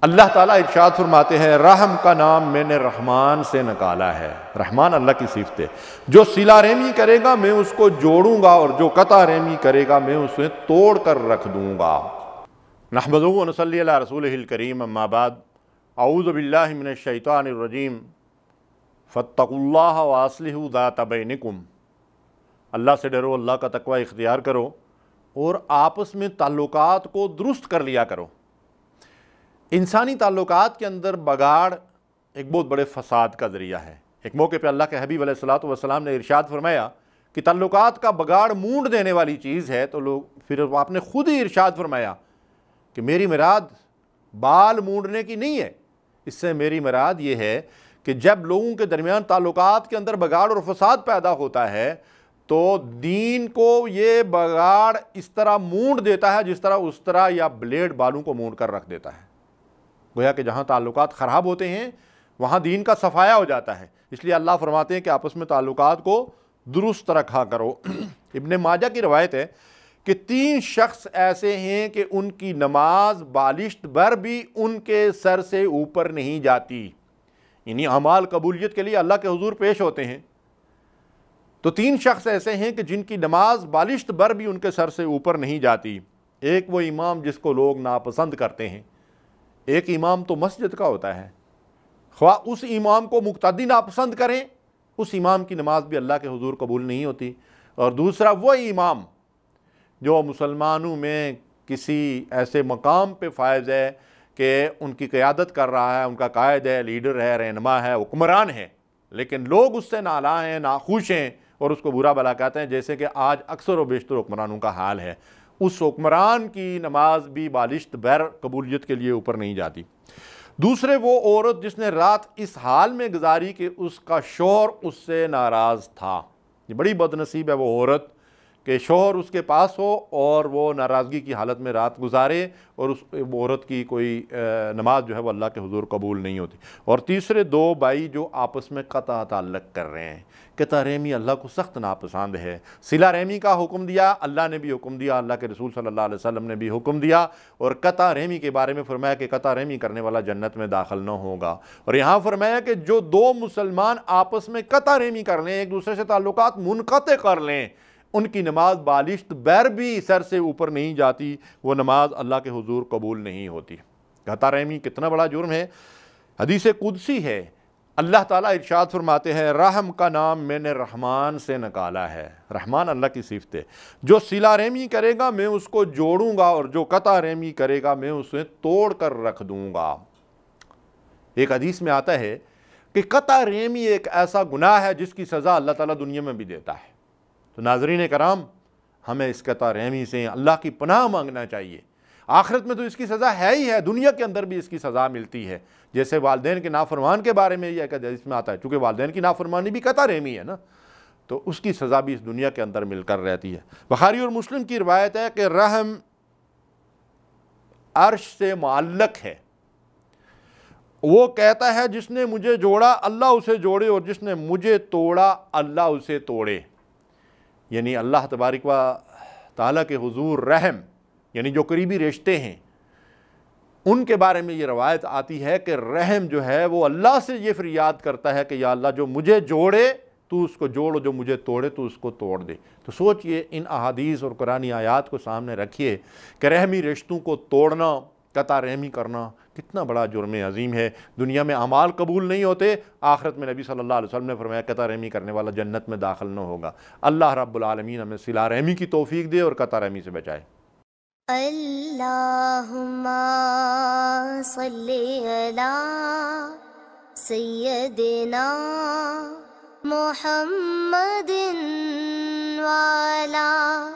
اللہ تعالیٰ ارشاد فرماتے ہیں رحم کا نام میں نے رحمان سے نکالا ہے۔ رحمان اللہ کی صفت ہے۔ جو صلہ رحمی کرے گا میں اس کو جوڑوں گا، اور جو قطع رحمی کرے گا میں اسے توڑ کر رکھ دوں گا۔ نحمدہ و نصلی علی رسولہ الکریم، اما بعد، اعوذ باللہ من الشیطان الرجیم، فاتقوا اللہ واصلحوا ذات بینکم۔ اللہ سے ڈرو، اللہ کا تقوی اختیار کرو اور آپس میں تعلقات کو درست کر لیا کرو۔ انسانی تعلقات کے اندر بگاڑ ایک بہت بڑے فساد کا ذریعہ ہے۔ ایک موقع پہ اللہ کے حبیب علیہ الصلوۃ والسلام نے ارشاد فرمایا کہ تعلقات کا بگاڑ مونڈ دینے والی چیز ہے، تو پھر آپ نے خود ہی ارشاد فرمایا کہ میری مراد بال مونڈنے کی نہیں ہے، اس سے میری مراد یہ ہے کہ جب لوگوں کے درمیان تعلقات کے اندر بگاڑ اور فساد پیدا ہوتا ہے تو دین کو یہ بگاڑ اس طرح مونڈ دیتا ہے جس طرح اس طرح یا بلیڈ بالوں کو مونڈ کر رکھ دیتا ہے۔ گویا کہ جہاں تعلقات خراب ہوتے ہیں وہاں دین کا صفایا ہو جاتا ہے۔ اس لیے اللہ فرماتے ہیں کہ آپس میں تعلقات کو درست رکھا کرو۔ ابن ماجہ کی روایت ہے کہ 3 شخص ایسے ہیں کہ ان کی نماز بالشت بھر بھی ان کے سر سے اوپر نہیں جاتی، یعنی اعمال قبولیت کے لیے اللہ کے حضور پیش ہوتے ہیں تو 3 شخص ایسے ہیں کہ جن کی نماز بالشت بھر بھی ان کے سر سے اوپر نہیں جاتی۔ ایک وہ امام جس کو لوگ ناپسند کرتے ہیں۔ ایک امام تو مسجد کا ہوتا ہے، خواہ اس امام کو مقتدی ناپسند کریں اس امام کی نماز بھی اللہ کے حضور قبول نہیں ہوتی۔ اور دوسرا وہ امام جو مسلمانوں میں کسی ایسے مقام پہ فائز ہے کہ ان کی قیادت کر رہا ہے، ان کا قائد ہے، لیڈر ہے، رہنما ہے، حکمران ہے، لیکن لوگ اس سے نالاں ہیں، ناخوش ہیں اور اس کو برا بھلا کہتے ہیں، جیسے کہ آج اکثر و بیشتر حکمرانوں کا حال ہے۔ اس حکمران کی نماز بھی بالشت بھر قبولیت کے لیے اوپر نہیں جاتی۔ دوسرے وہ عورت جس نے رات اس حال میں گزاری کہ اس کا شوہر اس سے ناراض تھا۔ یہ بڑی بد نصیب ہے وہ عورت کہ شوہر اس کے پاس ہو اور وہ ناراضگی کی حالت میں رات گزارے اور اس عورت کی کوئی نماز جو ہے وہ اللہ کے حضور قبول نہیں ہوتی۔ اور تیسرے 2 بھائی جو آپس میں قطع تعلق کر رہے ہیں۔ قطع رحمی اللہ کو سخت ناپسند ہے۔ صلہ رحمی کا حکم دیا، اللہ نے بھی حکم دیا، اللہ کے رسول صلی اللہ علیہ وسلم نے بھی حکم دیا، اور قطع رحمی کے بارے میں فرمایا کہ قطع رحمی کرنے والا جنت میں داخل نہ ہوگا۔ اور یہاں فرمایا کہ جو 2 مسلمان آپس میں قطع رحمی کر لیں، ایک دوسرے سے تعلقات منقطع کر لیں، ان کی نماز بالشت بھر بھی سر سے اوپر نہیں جاتی، وہ نماز اللہ کے حضور قبول نہیں ہوتی۔ قطع رحمی کتنا بڑا جرم ہے۔ حدیث قدسی ہے، اللہ تعالیٰ ارشاد فرماتے ہیں رحم کا نام میں نے رحمان سے نکالا ہے۔ رحمان اللہ کی صفت ہے۔ جو صلہ رحمی کرے گا میں اس کو جوڑوں گا، اور جو قطع رحمی کرے گا میں اسے توڑ کر رکھ دوں گا۔ ایک حدیث میں آتا ہے کہ قطع رحمی ایک ایسا گناہ ہے جس کی سزا اللہ تعالیٰ دنیا میں بھی دیتا ہے۔ تو ناظرین کرام، ہمیں اس قطع رحمی سے اللہ کی پناہ مانگنا چاہیے۔ آخرت میں تو اس کی سزا ہے ہی ہے، دنیا کے اندر بھی اس کی سزا ملتی ہے۔ جیسے والدین کے نافرمان کے بارے میں یہ حدیث میں آتا ہے، چونکہ والدین کی نافرمانی بھی قطع رحمی ہے نا، تو اس کی سزا بھی اس دنیا کے اندر مل کر رہتی ہے۔ بخاری اور مسلم کی روایت ہے کہ رحم عرش سے معلق ہے۔ وہ کہتا ہے جس نے مجھے جوڑا اللہ اسے جوڑے، اور جس نے مجھے توڑا اللہ اسے توڑے۔ یعنی اللہ تبارک و تعالیٰ کے حضور رحم، یعنی جو قریبی رشتے ہیں ان کے بارے میں یہ روایت آتی ہے کہ رحم جو ہے وہ اللہ سے یہ فریاد کرتا ہے کہ یا اللہ جو مجھے جوڑے تو اس کو جوڑ، جو مجھے توڑے تو اس کو توڑ دے۔ تو سوچئے ان احادیث اور قرآنی آیات کو سامنے رکھیے کہ رحمی رشتوں کو توڑنا، قطع رحمی کرنا کتنا بڑا جرم عظیم ہے۔ دنیا میں اعمال قبول نہیں ہوتے، آخرت میں نبی صلی اللہ علیہ وسلم نے فرمایا قطع رحمی کرنے والا جنت میں داخل نہ ہوگا۔ اللہ رب العالمین ہمیں صلہ رحمی کی توفیق دے اور قطع رحمی سے بچائے۔ اللہم صلی علی سیدنا محمد وعلی